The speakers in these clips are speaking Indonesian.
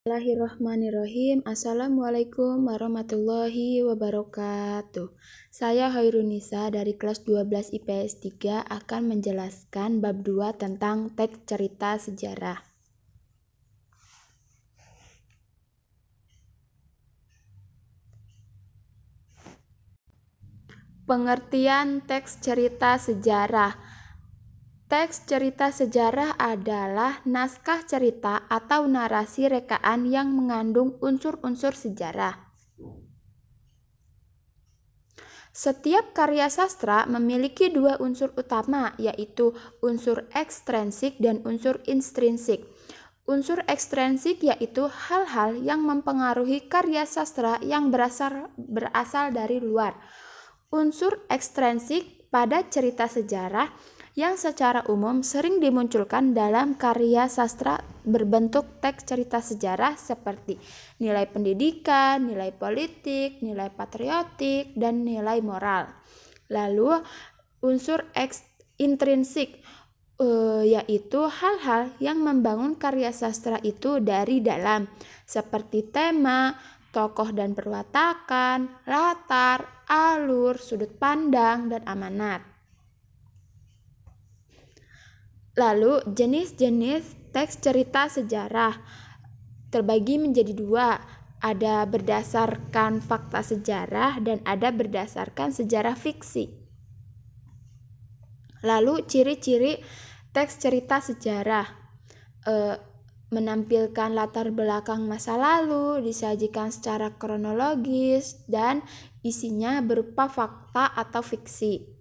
Bismillahirrahmanirrahim. Assalamualaikum warahmatullahi wabarakatuh. Saya Hairunisa dari kelas 12 IPS 3 akan menjelaskan bab 2 tentang teks cerita sejarah. Pengertian teks cerita sejarah. Teks cerita sejarah adalah naskah cerita atau narasi rekaan yang mengandung unsur-unsur sejarah. Setiap karya sastra memiliki dua unsur utama, yaitu unsur ekstrinsik dan unsur intrinsik. Unsur ekstrinsik yaitu hal-hal yang mempengaruhi karya sastra yang berasal dari luar. Unsur ekstrinsik pada cerita sejarah yang secara umum sering dimunculkan dalam karya sastra berbentuk teks cerita sejarah seperti nilai pendidikan, nilai politik, nilai patriotik, dan nilai moral. Lalu unsur intrinsik yaitu hal-hal yang membangun karya sastra itu dari dalam, seperti tema, tokoh dan perwatakan, latar, alur, sudut pandang, dan amanat. Lalu jenis-jenis teks cerita sejarah terbagi menjadi dua, ada berdasarkan fakta sejarah dan ada berdasarkan sejarah fiksi. Lalu ciri-ciri teks cerita sejarah menampilkan latar belakang masa lalu, disajikan secara kronologis, dan isinya berupa fakta atau fiksi.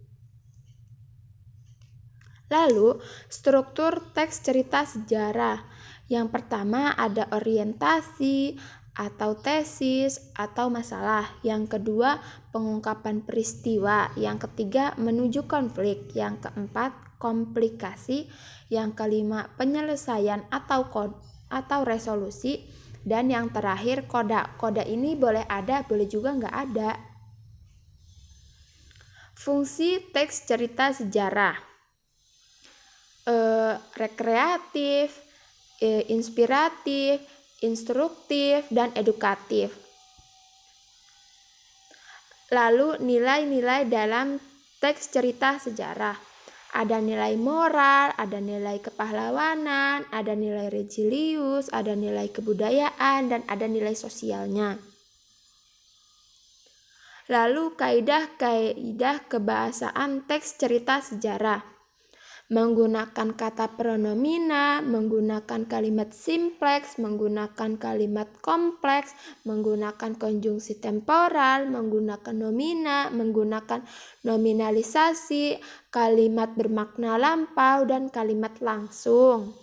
Lalu, struktur teks cerita sejarah. Yang pertama ada orientasi atau tesis atau masalah. Yang kedua, pengungkapan peristiwa. Yang ketiga, menuju konflik. Yang keempat, komplikasi. Yang kelima, penyelesaian atau resolusi. Dan yang terakhir, koda. Koda ini boleh ada, boleh juga nggak ada. Fungsi teks cerita sejarah. Rekreatif, inspiratif, instruktif, dan edukatif. Lalu nilai-nilai dalam teks cerita sejarah. Ada nilai moral, ada nilai kepahlawanan, ada nilai resilius, ada nilai kebudayaan, dan ada nilai sosialnya. Lalu kaidah-kaidah kebahasaan teks cerita sejarah. Menggunakan kata pronomina, menggunakan kalimat simpleks, menggunakan kalimat kompleks, menggunakan konjungsi temporal, menggunakan nomina, menggunakan nominalisasi, kalimat bermakna lampau, dan kalimat langsung.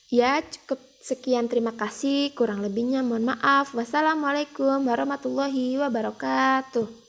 Ya, cukup sekian, terima kasih. Kurang lebihnya mohon maaf. Wassalamualaikum warahmatullahi wabarakatuh.